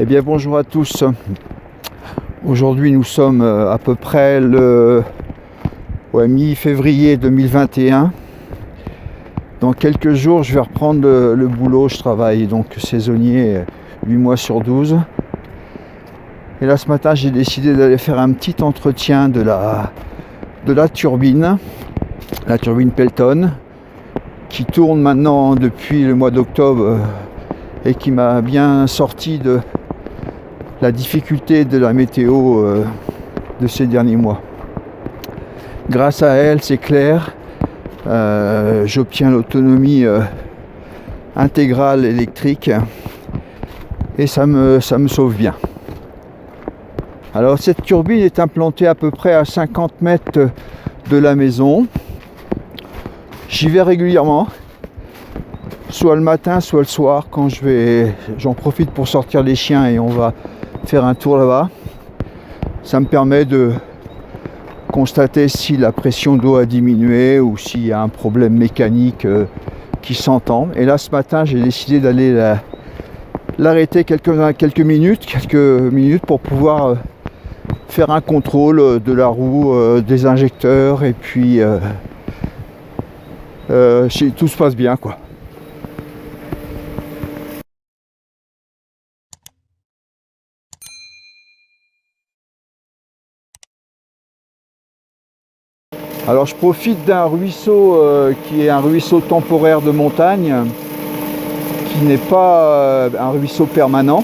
Eh bien bonjour à tous. Aujourd'hui nous sommes à peu près le mi-février 2021. Dans quelques jours je vais reprendre le boulot. Je travaille donc saisonnier 8 mois sur 12. Et là ce matin j'ai décidé d'aller faire un petit entretien de la turbine Pelton, qui tourne maintenant depuis le mois d'octobre et qui m'a bien sorti de la difficulté de la météo de ces derniers mois. Grâce à elle, c'est clair, j'obtiens l'autonomie intégrale électrique et ça me sauve bien. Alors cette turbine est implantée à peu près à 50 mètres de la maison. J'y vais régulièrement, soit le matin, soit le soir, quand j'en profite pour sortir les chiens et on va faire un tour là-bas. Ça me permet de constater si la pression d'eau a diminué ou s'il y a un problème mécanique qui s'entend. Et là, ce matin, j'ai décidé d'aller l'arrêter quelques minutes pour pouvoir faire un contrôle de la roue, des injecteurs, et puis tout se passe bien, quoi. Alors je profite d'un ruisseau qui est un ruisseau temporaire de montagne, qui n'est pas un ruisseau permanent,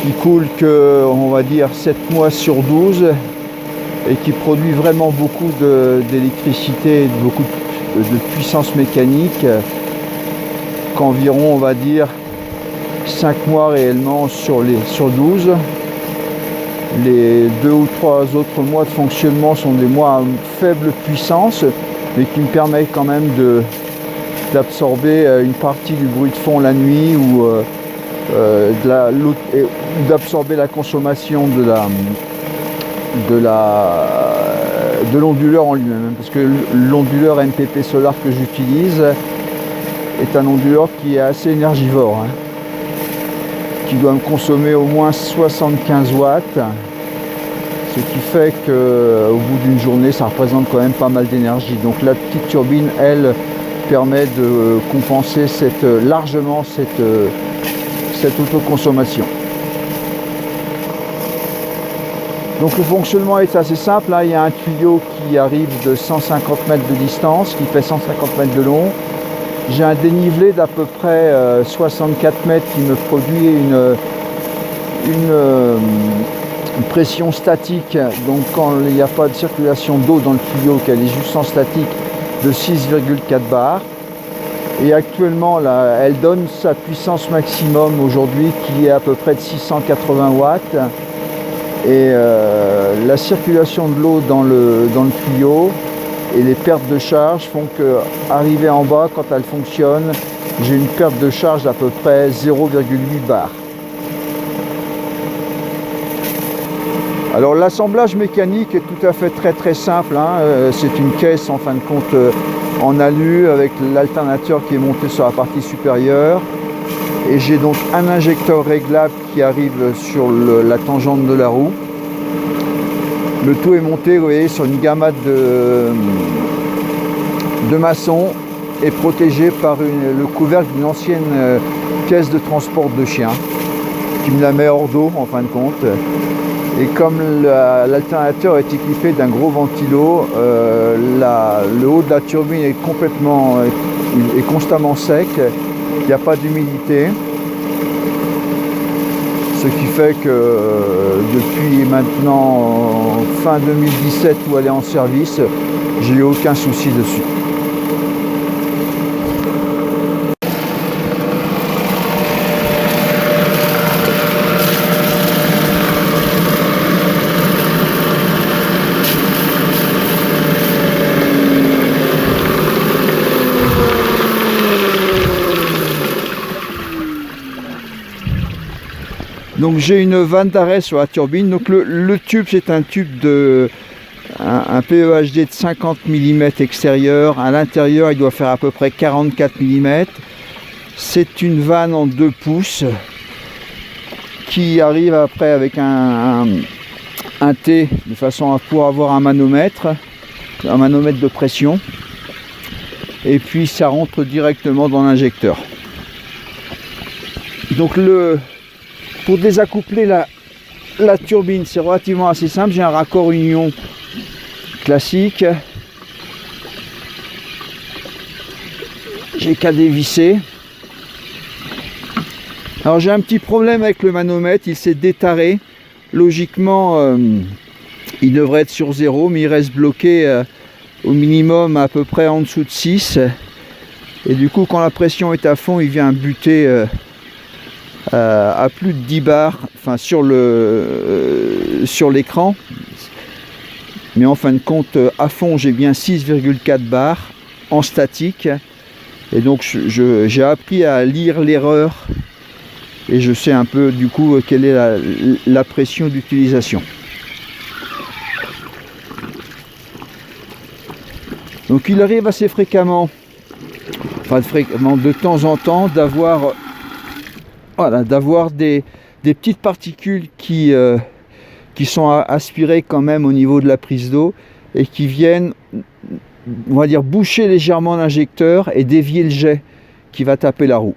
qui coule que, on va dire, 7 mois sur 12 et qui produit vraiment beaucoup d'électricité, beaucoup de puissance mécanique, qu'environ, on va dire, 5 mois réellement sur 12. Les 2 ou 3 autres mois de fonctionnement sont des mois à faible puissance, mais qui me permettent quand même d'absorber une partie du bruit de fond la nuit ou d'absorber la consommation de l'onduleur en lui-même. Parce que l'onduleur MPP Solar que j'utilise est un onduleur qui est assez énergivore, qui doit me consommer au moins 75 watts, ce qui fait qu'au bout d'une journée, ça représente quand même pas mal d'énergie. Donc la petite turbine, elle, permet de compenser largement cette autoconsommation. Donc le fonctionnement est assez simple. Là, il y a un tuyau qui arrive de 150 mètres de distance, qui fait 150 mètres de long. J'ai un dénivelé d'à peu près 64 mètres qui me produit une pression statique. Donc quand il n'y a pas de circulation d'eau dans le tuyau, qu'elle est juste en statique, de 6,4 bars. Et actuellement, là, elle donne sa puissance maximum aujourd'hui qui est à peu près de 680 watts. Et la circulation de l'eau dans le tuyau et les pertes de charge font que, arrivé en bas, quand elle fonctionne, j'ai une perte de charge d'à peu près 0,8 bar. Alors l'assemblage mécanique est tout à fait très simple, c'est une caisse en fin de compte en alu avec l'alternateur qui est monté sur la partie supérieure. Et j'ai donc un injecteur réglable qui arrive sur la tangente de la roue. Le tout est monté, vous voyez, sur une gamate de maçon et protégé par le couvercle d'une ancienne caisse de transport de chiens qui me la met hors d'eau en fin de compte. Et comme l'alternateur est équipé d'un gros ventilo, le haut de la turbine est constamment sec, il n'y a pas d'humidité. Ce qui fait que depuis maintenant fin 2017 où elle est en service, j'ai eu aucun souci dessus. Donc j'ai une vanne d'arrêt sur la turbine. Donc le tube, c'est un tube un PEHD de 50 mm extérieur. À l'intérieur, il doit faire à peu près 44 mm. C'est une vanne en 2 pouces qui arrive après avec un T de façon à pouvoir avoir un manomètre de pression, et puis ça rentre directement dans l'injecteur. Donc pour désaccoupler la turbine, c'est relativement assez simple. J'ai un raccord union classique, j'ai qu'à dévisser. Alors j'ai un petit problème avec le manomètre, il s'est détaré. Logiquement il devrait être sur 0, mais il reste bloqué au minimum à peu près en dessous de 6, et du coup quand la pression est à fond il vient buter à plus de 10 bars, enfin sur l'écran, mais en fin de compte à fond j'ai bien 6,4 bars en statique, et donc j'ai appris à lire l'erreur et je sais un peu du coup quelle est la pression d'utilisation. Donc il arrive assez fréquemment, enfin fréquemment, de temps en temps, d'avoir des petites particules qui sont aspirées quand même au niveau de la prise d'eau et qui viennent, on va dire, boucher légèrement l'injecteur et dévier le jet qui va taper la roue.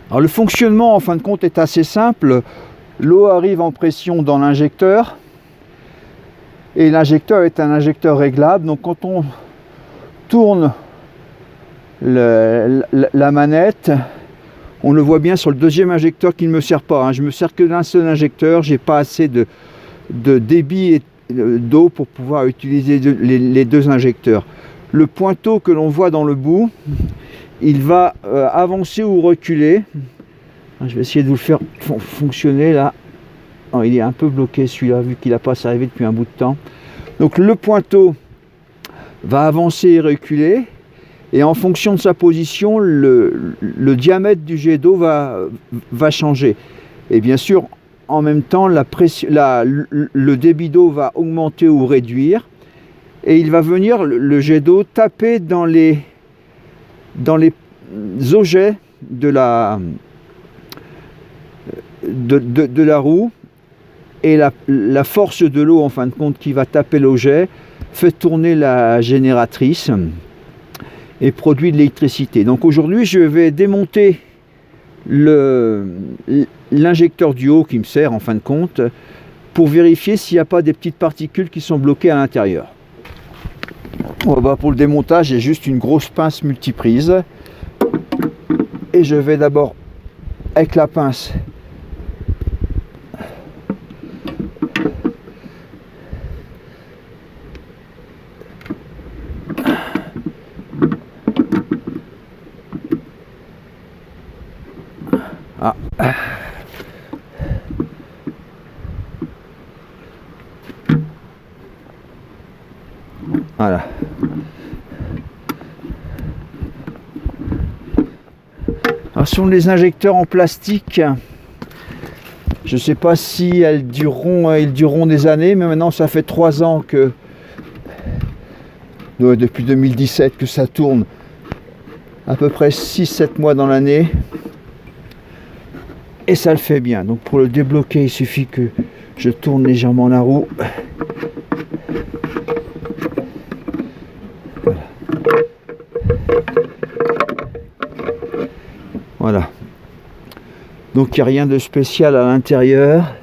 Alors le fonctionnement en fin de compte est assez simple. L'eau arrive en pression dans l'injecteur et l'injecteur est un injecteur réglable. Donc quand on tourne la manette, on le voit bien sur le deuxième injecteur qui ne me sert pas. Je me sers que d'un seul injecteur, j'ai pas assez de débit d'eau pour pouvoir utiliser les 2 injecteurs. Le pointeau que l'on voit dans le bout, il va avancer ou reculer. Je vais essayer de vous le faire fonctionner là. Oh, il est un peu bloqué celui-là vu qu'il n'a pas arrivé depuis un bout de temps. Donc le pointeau va avancer et reculer, et en fonction de sa position le diamètre du jet d'eau va changer, et bien sûr en même temps le débit d'eau va augmenter ou réduire, et il va venir le jet d'eau taper dans les objets de la roue, et la force de l'eau en fin de compte qui va taper l'objet fait tourner la génératrice et produit de l'électricité. Donc aujourd'hui je vais démonter l'injecteur du haut qui me sert en fin de compte pour vérifier s'il n'y a pas des petites particules qui sont bloquées à l'intérieur. Pour le démontage, j'ai juste une grosse pince multiprise, et je vais d'abord avec la pince voilà. Alors sur les injecteurs en plastique, je ne sais pas si ils dureront des années, mais maintenant ça fait 3 ans que depuis 2017 que ça tourne à peu près 6-7 mois dans l'année, et ça le fait bien. Donc pour le débloquer, il suffit que je tourne légèrement la roue. Voilà. Donc il n'y a rien de spécial à l'intérieur.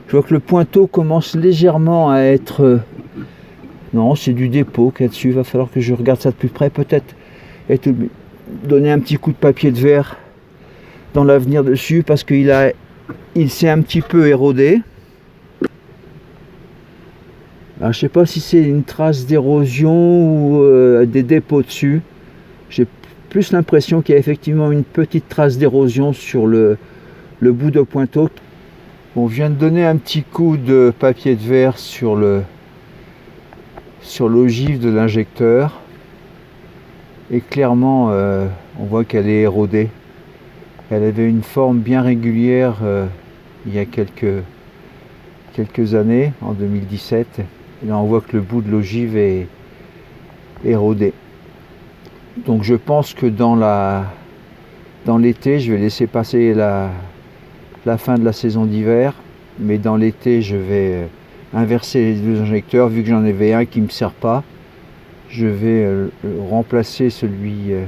Je vois que le pointeau commence légèrement à être... Non, c'est du dépôt qu'il y a dessus. Il va falloir que je regarde ça de plus près. Peut-être donner un petit coup de papier de verre dans l'avenir dessus, parce qu'il s'est un petit peu érodé. Alors, je ne sais pas si c'est une trace d'érosion ou des dépôts dessus. J'ai plus l'impression qu'il y a effectivement une petite trace d'érosion sur le bout de pointeau. On vient de donner un petit coup de papier de verre sur l'ogive de l'injecteur. Et clairement, on voit qu'elle est érodée. Elle avait une forme bien régulière il y a quelques années, en 2017. Et là, on voit que le bout de l'ogive est érodé. Donc je pense que dans l'été, je vais laisser passer la fin de la saison d'hiver. Mais dans l'été, je vais inverser les deux injecteurs. Vu que j'en avais un qui ne me sert pas, je vais remplacer celui-ci.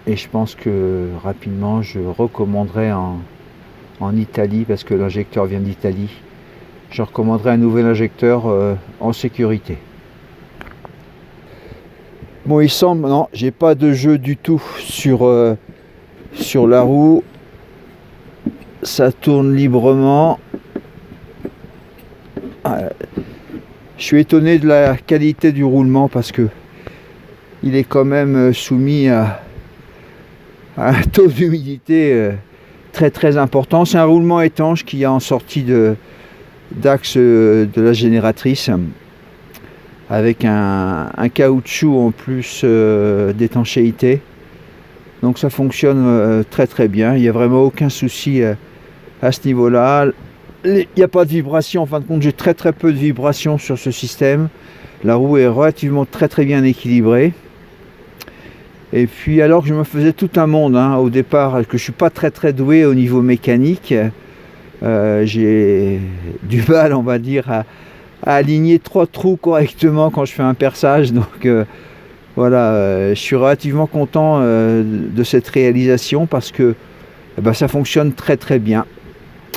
Et je pense que rapidement, je recommanderai en Italie, parce que l'injecteur vient d'Italie. Je recommanderai un nouvel injecteur en sécurité. Bon, il semble, non, j'ai pas de jeu du tout sur la roue. Ça tourne librement. Je suis étonné de la qualité du roulement parce que il est quand même soumis à un taux d'humidité très très important. C'est un roulement étanche qu'il y a en sortie d'axe de la génératrice, avec un caoutchouc en plus d'étanchéité. Donc ça fonctionne très très bien. Il n'y a vraiment aucun souci à ce niveau-là. Il n'y a pas de vibration. En fin de compte, j'ai très très peu de vibrations sur ce système. La roue est relativement très très bien équilibrée. Et puis alors que je me faisais tout un monde au départ, que je ne suis pas très très doué au niveau mécanique, j'ai du mal, on va dire, à aligner 3 trous correctement quand je fais un perçage. Donc voilà, je suis relativement content de cette réalisation parce que ça fonctionne très très bien.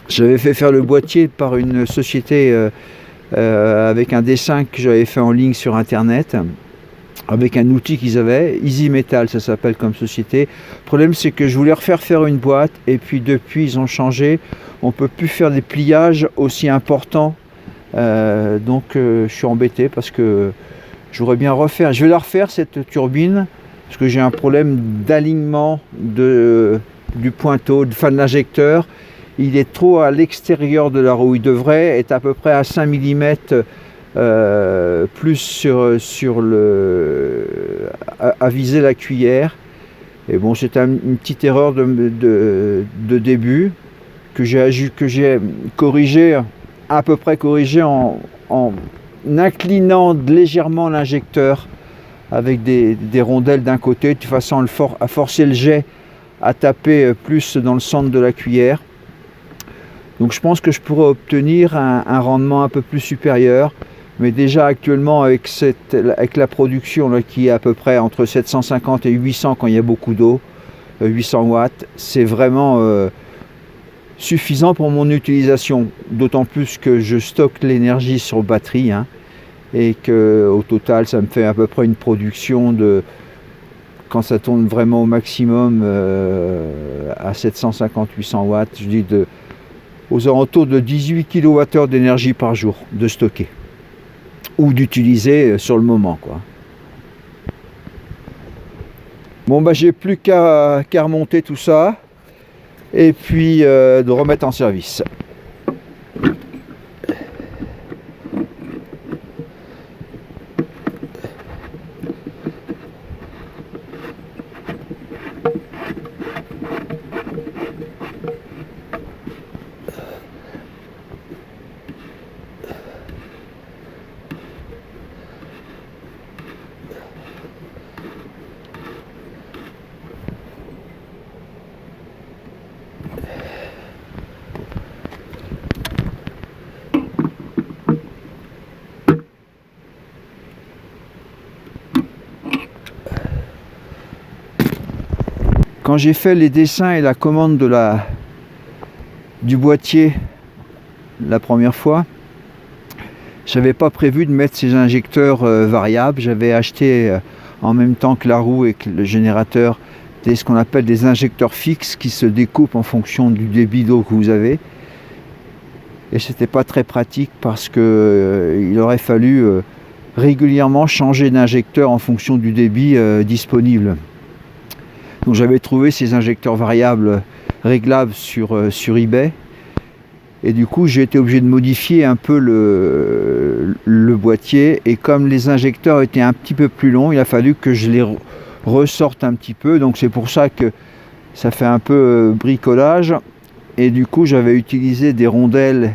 J'avais fait faire le boîtier par une société avec un dessin que j'avais fait en ligne sur internet, avec un outil qu'ils avaient, Easy Metal, ça s'appelle comme société. Le problème, c'est que je voulais refaire faire une boîte, et puis depuis, ils ont changé. On ne peut plus faire des pliages aussi importants. Donc, je suis embêté parce que je voudrais bien refaire. Je vais la refaire, cette turbine, parce que j'ai un problème d'alignement du pointeau, de l'injecteur. Il est trop à l'extérieur de la roue. Il devrait être à peu près à 5 mm plus à viser la cuillère. Et bon, c'est une petite erreur de début que j'ai corrigé, à peu près corrigé en inclinant légèrement l'injecteur avec des rondelles d'un côté, de façon à forcer le jet à taper plus dans le centre de la cuillère. Donc je pense que je pourrais obtenir un rendement un peu plus supérieur. Mais déjà actuellement avec la production là, qui est à peu près entre 750 et 800 quand il y a beaucoup d'eau, 800 watts, c'est vraiment suffisant pour mon utilisation. D'autant plus que je stocke l'énergie sur batterie et qu'au total ça me fait à peu près une production quand ça tourne vraiment au maximum à 750-800 watts, je dis aux alentours de 18 kWh d'énergie par jour de stocker. Ou d'utiliser sur le moment, quoi. Bon, j'ai plus qu'à remonter tout ça et puis de remettre en service. Quand j'ai fait les dessins et la commande du boîtier la première fois, j'avais pas prévu de mettre ces injecteurs variables. J'avais acheté en même temps que la roue et que le générateur ce qu'on appelle des injecteurs fixes qui se découpent en fonction du débit d'eau que vous avez. Et c'était pas très pratique parce que il aurait fallu régulièrement changer d'injecteur en fonction du débit disponible. Donc j'avais trouvé ces injecteurs variables réglable sur eBay. Et du coup, j'ai été obligé de modifier un peu le boîtier. Et comme les injecteurs étaient un petit peu plus longs, il a fallu que je les ressorte un petit peu. Donc c'est pour ça que ça fait un peu bricolage. Et du coup, j'avais utilisé des rondelles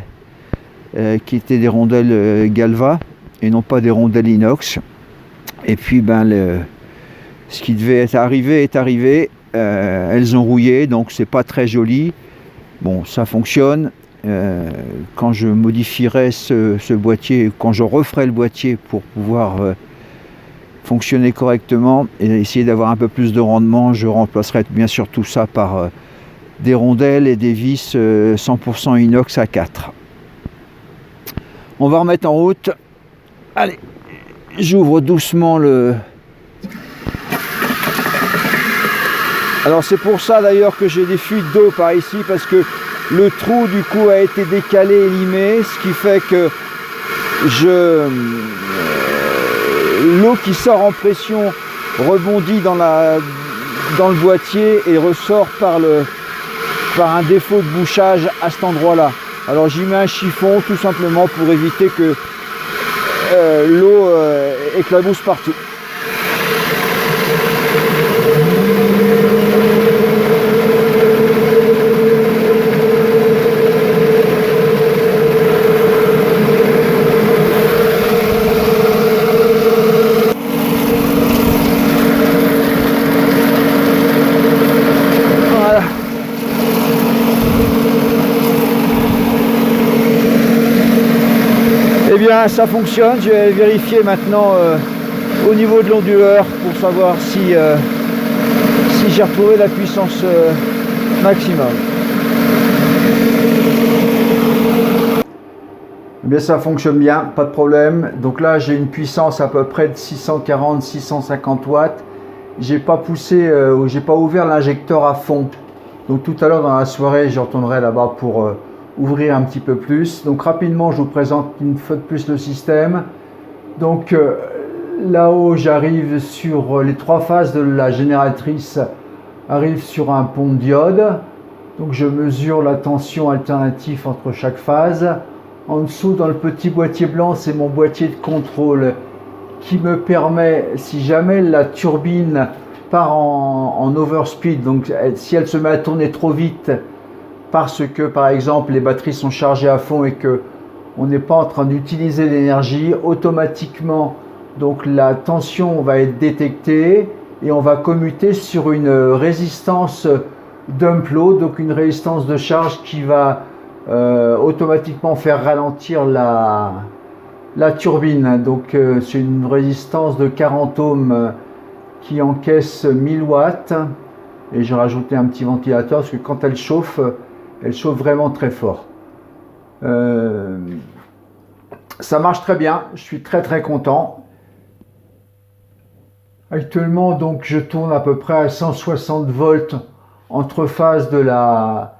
qui étaient des rondelles Galva et non pas des rondelles inox. Et puis, ce qui devait être arrivé est arrivé. Elles ont rouillé, donc c'est pas très joli. Bon, ça fonctionne. Quand je modifierai ce boîtier, quand je referai le boîtier pour pouvoir fonctionner correctement et essayer d'avoir un peu plus de rendement, je remplacerai bien sûr tout ça par des rondelles et des vis 100% inox à 4. On va remettre en route. Allez, j'ouvre doucement le... Alors c'est pour ça d'ailleurs que j'ai des fuites d'eau par ici, parce que le trou du coup a été décalé et limé, ce qui fait que l'eau qui sort en pression rebondit dans le boîtier et ressort par un défaut de bouchage à cet endroit-là. Alors j'y mets un chiffon tout simplement pour éviter que l'eau éclabousse partout. Eh bien ça fonctionne, je vais vérifier maintenant au niveau de l'onduleur pour savoir si j'ai retrouvé la puissance maximum. Eh bien ça fonctionne bien, pas de problème. Donc là j'ai une puissance à peu près de 640-650 watts. J'ai pas poussé, j'ai pas ouvert l'injecteur à fond. Donc tout à l'heure dans la soirée je retournerai là-bas pour ouvrir un petit peu plus. Donc rapidement je vous présente une fois de plus le système. Donc là-haut j'arrive sur les 3 phases de la génératrice, arrive sur un pont de diode. Donc je mesure la tension alternative entre chaque phase. En dessous dans le petit boîtier blanc, c'est mon boîtier de contrôle qui me permet, si jamais la turbine part en overspeed, donc si elle se met à tourner trop vite parce que par exemple les batteries sont chargées à fond et que on n'est pas en train d'utiliser l'énergie, automatiquement donc la tension va être détectée et on va commuter sur une résistance dump load, donc une résistance de charge qui va automatiquement faire ralentir la turbine. Donc c'est une résistance de 40 ohms qui encaisse 1000 watts et j'ai rajouté un petit ventilateur parce que quand elle chauffe vraiment très fort. Ça marche très bien, je suis très content. Actuellement donc je tourne à peu près à 160 volts entre phases de la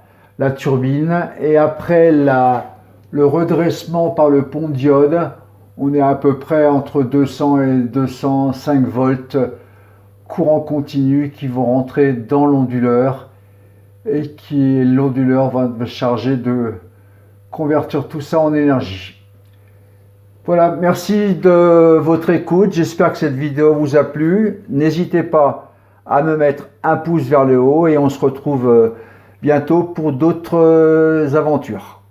turbine et après le redressement par le pont diode, on est à peu près entre 200 et 205 volts courant continu qui vont rentrer dans l'onduleur et qui l'onduleur va charger de convertir tout ça en énergie. Voilà, merci de votre écoute, j'espère que cette vidéo vous a plu. N'hésitez pas à me mettre un pouce vers le haut et on se retrouve bientôt pour d'autres aventures.